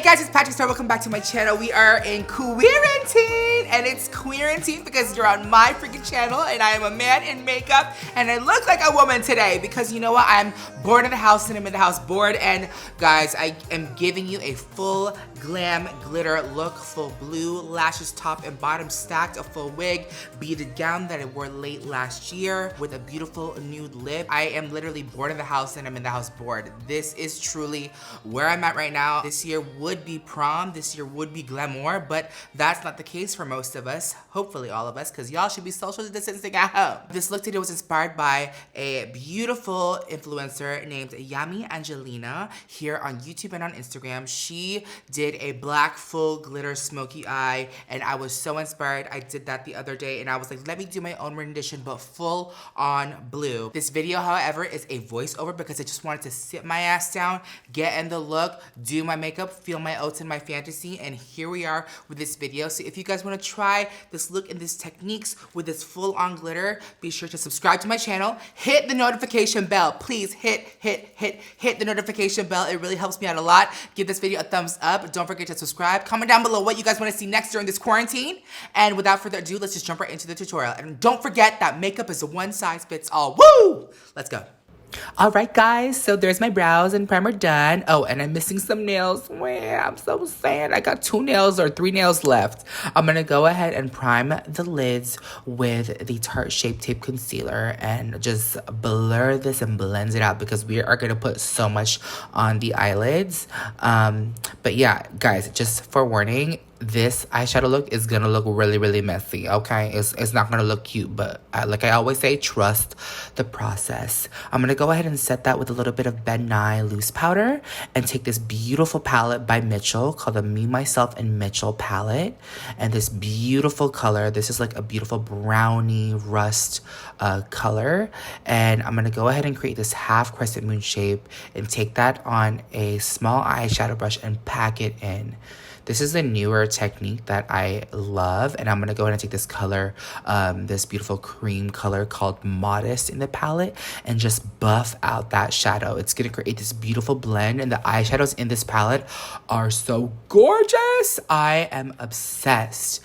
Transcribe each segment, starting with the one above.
guys, it's Patrick Star. Welcome back to my channel. We are in quarantine, and it's quarantine because you're on my freaking channel, and I am a man in makeup, and I look like a woman today because you know what? I'm bored in the house, and I'm in the house bored, and guys, I am giving you a full glam glitter look, full blue lashes, top and bottom stacked, a full wig, beaded gown that I wore late last year with a beautiful nude lip. I am literally bored in the house, and I'm in the house bored. This is truly where I'm at right now. This year would be prom, this year would be glamour, but that's not the case for most of us, hopefully all of us, because y'all should be social distancing at home. This look today was inspired by a beautiful influencer named Yami Angelina here on YouTube and on Instagram. She did a black full glitter smoky eye, and I was so inspired. I did that the other day, and I was like, let me do my own rendition, but full on blue. This video, however, is a voiceover because I just wanted to sit my ass down, get in the look, do my makeup, feel my oats and my fantasy, and here we are with this video. So if you guys want to try this look and these techniques with this full-on glitter, be sure to subscribe to my channel, hit the notification bell. Please hit the notification bell. It really helps me out a lot. Give this video a thumbs up. Don't forget to subscribe. Comment down below what you guys want to see next during this quarantine. And without further ado, let's just jump right into the tutorial. And don't forget that makeup is a one-size-fits-all. Woo! Let's go. All right, guys, so there's my brows and primer done. Oh, and I'm missing some nails. Wow, I'm so sad. I got 2 nails or 3 nails left. I'm gonna go ahead and prime the lids with the Tarte Shape Tape Concealer and just blur this and blend it out because we are gonna put so much on the eyelids. But yeah, guys, just forewarning, this eyeshadow look is gonna look really messy, okay? It's not gonna look cute, but like I always say, trust the process. I'm gonna go ahead and set that with a little bit of Ben Nye loose powder and take this beautiful palette by Mitchell called the Me, Myself, and Mitchell palette. And this beautiful color, this is like a beautiful brownie rust color. And I'm gonna go ahead and create this half crescent moon shape and take that on a small eyeshadow brush and pack it in. This is a newer technique that I love, and I'm gonna go ahead and take this color, this beautiful cream color called Modest in the palette, and just buff out that shadow. It's gonna create this beautiful blend, and the eyeshadows in this palette are so gorgeous. I am obsessed.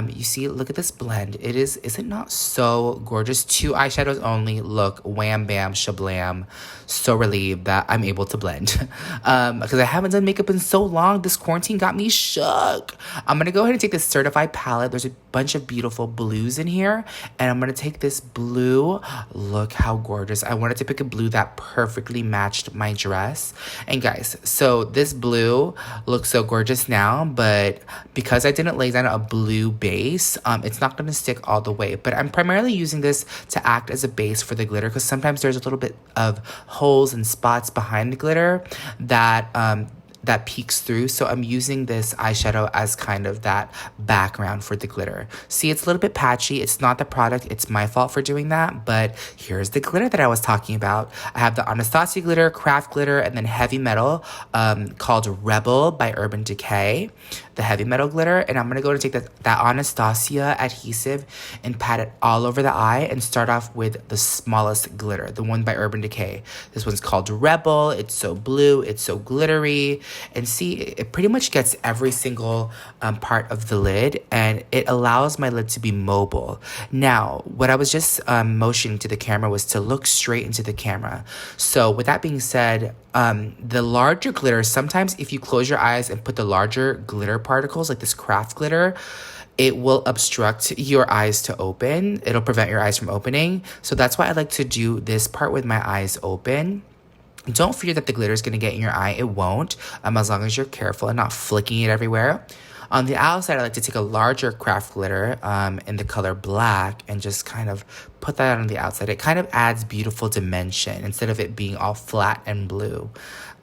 You see, look at this blend. Is it not so gorgeous? 2 eyeshadows only. Look, wham, bam, shablam. So relieved that I'm able to blend. Because I haven't done makeup in so long. This quarantine got me shook. I'm gonna go ahead and take this Certified palette. There's a bunch of beautiful blues in here, and I'm gonna take this blue. Look how gorgeous. I wanted to pick a blue that perfectly matched my dress. And guys, so this blue looks so gorgeous now, but because I didn't lay down a blue base, it's not gonna stick all the way. But I'm primarily using this to act as a base for the glitter because sometimes there's a little bit of holes and spots behind the glitter that peeks through. So I'm using this eyeshadow as kind of that background for the glitter. See, it's a little bit patchy. It's not the product. It's my fault for doing that. But here's the glitter that I was talking about. I have the Anastasia glitter, Craft glitter, and then heavy metal called Rebel by Urban Decay. The heavy metal glitter. And I'm going to go and take that Anastasia adhesive and pat it all over the eye and start off with the smallest glitter, the one by Urban Decay. This one's called Rebel. It's so blue. It's so glittery. And see, it pretty much gets every single part of the lid, and it allows my lid to be mobile. Now, what I was just motioning to the camera was to look straight into the camera. So with that being said, the larger glitter, sometimes if you close your eyes and put the larger glitter particles, like this Craft glitter, it will obstruct your eyes to open. It'll prevent your eyes from opening. So that's why I like to do this part with my eyes open. Don't fear that the glitter is going to get in your eye. It won't, as long as you're careful and not flicking it everywhere. On the outside, I like to take a larger Craft glitter in the color black and just kind of put that on the outside. It kind of adds beautiful dimension instead of it being all flat and blue.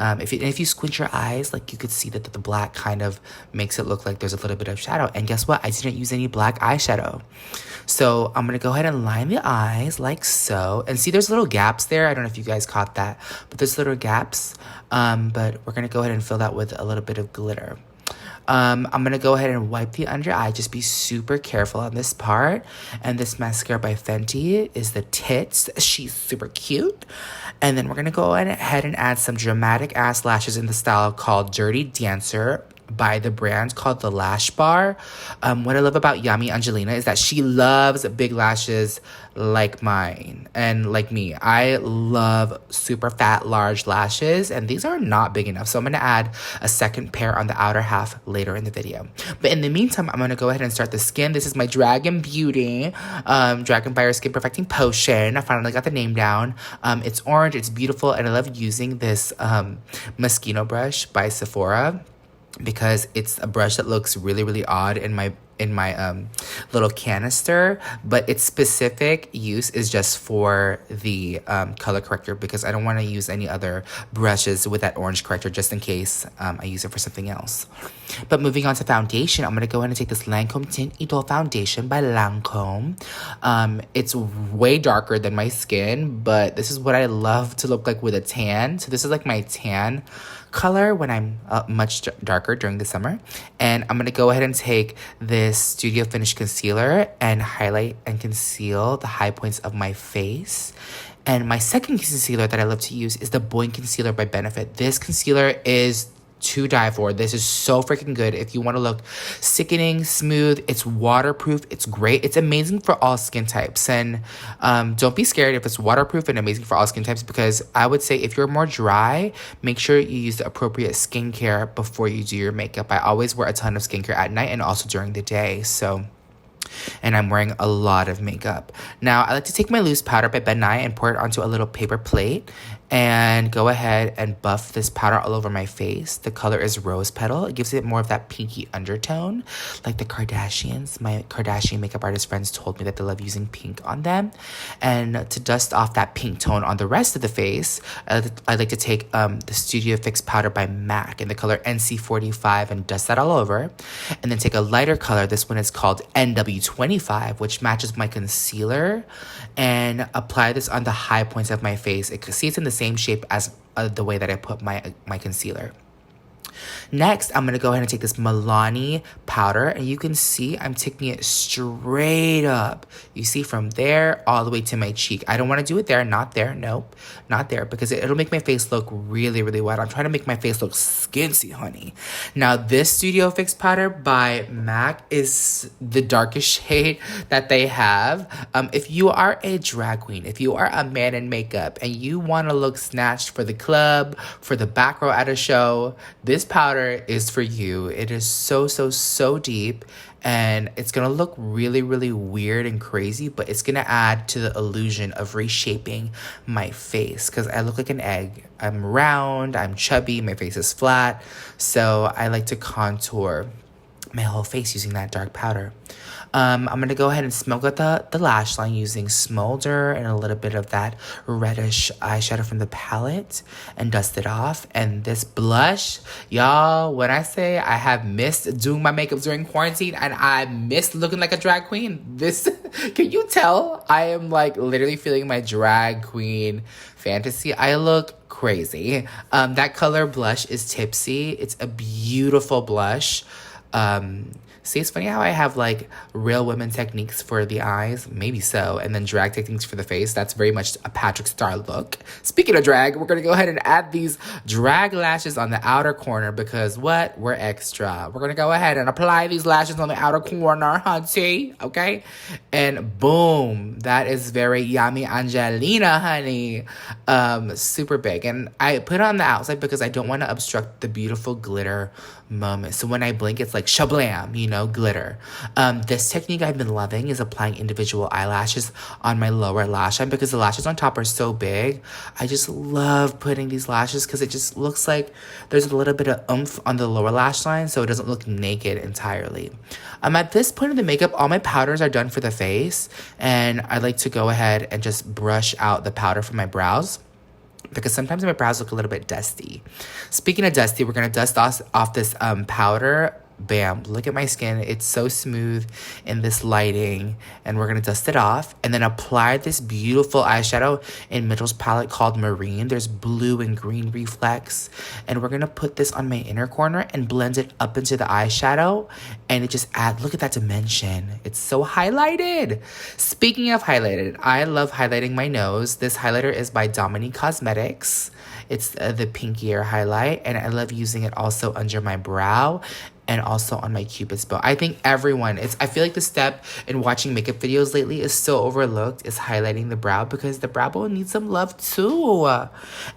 If you squint your eyes, like you could see that the black kind of makes it look like there's a little bit of shadow. And guess what? I didn't use any black eyeshadow. So I'm going to go ahead and line the eyes like so. And see, there's little gaps there. I don't know if you guys caught that, but there's little gaps. But we're going to go ahead and fill that with a little bit of glitter. I'm going to go ahead and wipe the under eye. Just be super careful on this part. And this mascara by Fenty is the Tits. She's super cute. And then we're going to go ahead and add some dramatic ass lashes in the style called Dirty Dancer. by the brand called The Lash Bar. What I love about Yami Angelina is that she loves big lashes like mine and like me. I love super fat, large lashes, and these are not big enough. So I'm gonna add a second pair on the outer half later in the video. But in the meantime, I'm gonna go ahead and start the skin. This is my Dragon Beauty Dragon Fire Skin Perfecting Potion. I finally got the name down. It's orange, it's beautiful, and I love using this Moschino brush by Sephora, because it's a brush that looks really, really odd in my little canister, but its specific use is just for the color corrector, because I don't want to use any other brushes with that orange corrector just in case I use it for something else. But moving on to foundation, I'm going to go ahead and take this Lancome Teint Idole Foundation by Lancome. It's way darker than my skin, but this is what I love to look like with a tan. So this is like my tan color when I'm much darker during the summer. And I'm going to go ahead and take this Studio Finish concealer and highlight and conceal the high points of my face. And my second concealer that I love to use is the Boing Concealer by Benefit. This concealer is to die for. This is so freaking good. If you want to look sickening, smooth, it's waterproof, it's great. It's amazing for all skin types. And don't be scared if it's waterproof and amazing for all skin types, because I would say if you're more dry, make sure you use the appropriate skincare before you do your makeup. I always wear a ton of skincare at night and also during the day. And I'm wearing a lot of makeup. Now, I like to take my loose powder by Ben Nye and pour it onto a little paper plate and go ahead and buff this powder all over my face. The color is Rose Petal. It gives it more of that pinky undertone, like the Kardashians. My Kardashian makeup artist friends told me that they love using pink on them. And to dust off that pink tone on the rest of the face, I like to take the Studio Fix powder by MAC in the color NC45 and dust that all over. And then take a lighter color. This one is called NW25, which matches my concealer, and apply this on the high points of my face. See, it's in the same shape as the way that I put my concealer. Next, I'm going to go ahead and take this Milani powder, and you can see I'm taking it straight up. You see, from there all the way to my cheek. I don't want to do it there, not there, nope, not there, because it'll make my face look really, really wet. I'm trying to make my face look skincy, honey. Now, this Studio Fix powder by MAC is the darkest shade that they have. If you are a drag queen, if you are a man in makeup, and you want to look snatched for the club, for the back row at a show, this powder is for you. It is so deep, and it's gonna look really, really weird and crazy, but it's gonna add to the illusion of reshaping my face, because I look like an egg. I'm round, I'm chubby, my face is flat, so I like to contour my whole face using that dark powder. I'm going to go ahead and smoke out the lash line using Smolder and a little bit of that reddish eyeshadow from the palette and dust it off. And this blush, y'all, when I say I have missed doing my makeup during quarantine and I missed looking like a drag queen, this, can you tell? I am like literally feeling my drag queen fantasy. I look crazy. That color blush is Tipsy. It's a beautiful blush. See, it's funny how I have like real women techniques for the eyes, maybe so, and then drag techniques for the face. That's very much a Patrick Star look. Speaking of drag, we're gonna go ahead and add these drag lashes on the outer corner, because what? We're extra. We're gonna go ahead and apply these lashes on the outer corner, hunty, okay? And boom, that is very Yami Angelina, honey. Super big. And I put it on the outside because I don't want to obstruct the beautiful glitter moment. So when I blink, it's like shablam, you know, glitter. This technique I've been loving is applying individual eyelashes on my lower lash line, because the lashes on top are so big. I just love putting these lashes because it just looks like there's a little bit of oomph on the lower lash line, so it doesn't look naked entirely. At this point of the makeup, all my powders are done for the face, and I like to go ahead and just brush out the powder from my brows, because sometimes my brows look a little bit dusty. Speaking of dusty, we're going to dust off this powder bam, look at my skin. It's so smooth in this lighting. And we're gonna dust it off and then apply this beautiful eyeshadow in Mitchell's palette called Marine. There's blue and green reflex. And we're gonna put this on my inner corner and blend it up into the eyeshadow. And it just adds, look at that dimension. It's so highlighted. Speaking of highlighted, I love highlighting my nose. This highlighter is by Dominique Cosmetics. It's the pinkier highlight, and I love using it also under my brow and also on my Cupid's bow. I think everyone, I feel like the step in watching makeup videos lately is so overlooked, is highlighting the brow, because the brow bone needs some love too.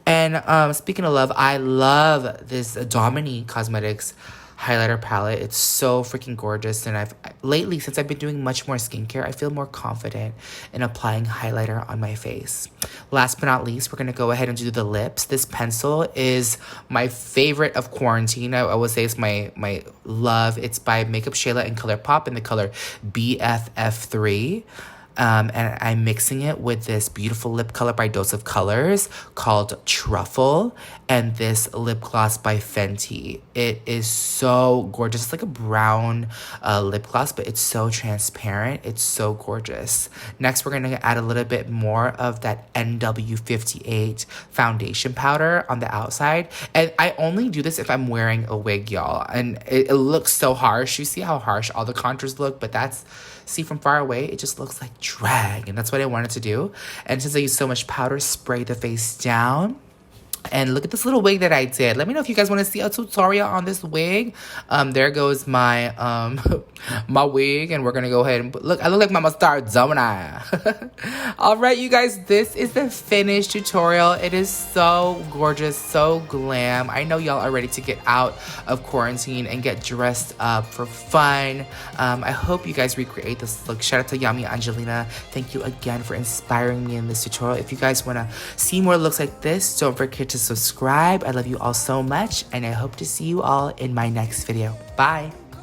And speaking of love, I love this Dominique Cosmetics highlighter palette. It's so freaking gorgeous, and lately, since I've been doing much more skincare, I feel more confident in applying highlighter on my face. Last but not least, we're gonna go ahead and do the lips. This pencil is my favorite of quarantine. I would say it's my love. It's by Makeup Shayla and ColourPop in the color BFF3. And I'm mixing it with this beautiful lip color by Dose of Colors called Truffle, and this lip gloss by Fenty. It is so gorgeous. It's like a brown lip gloss, but it's so transparent. It's so gorgeous. Next, we're going to add a little bit more of that NW58 foundation powder on the outside. And I only do this if I'm wearing a wig, y'all. And it looks so harsh. You see how harsh all the contours look, but see, from far away, it just looks like drag, and that's what I wanted to do. And since I use so much powder, spray the face down. And look at this little wig that I did. Let me know if you guys want to see a tutorial on this wig. There goes my my wig, and we're gonna go ahead and look. I look like Mama Star, don't I? All right, you guys, this is the finished tutorial. It is so gorgeous, so glam. I know y'all are ready to get out of quarantine and get dressed up for fun. I hope you guys recreate this look. Shout out to Yami Angelina. Thank you again for inspiring me in this tutorial. If you guys want to see more looks like this, don't forget to subscribe. I love you all so much, and I hope to see you all in my next video. Bye.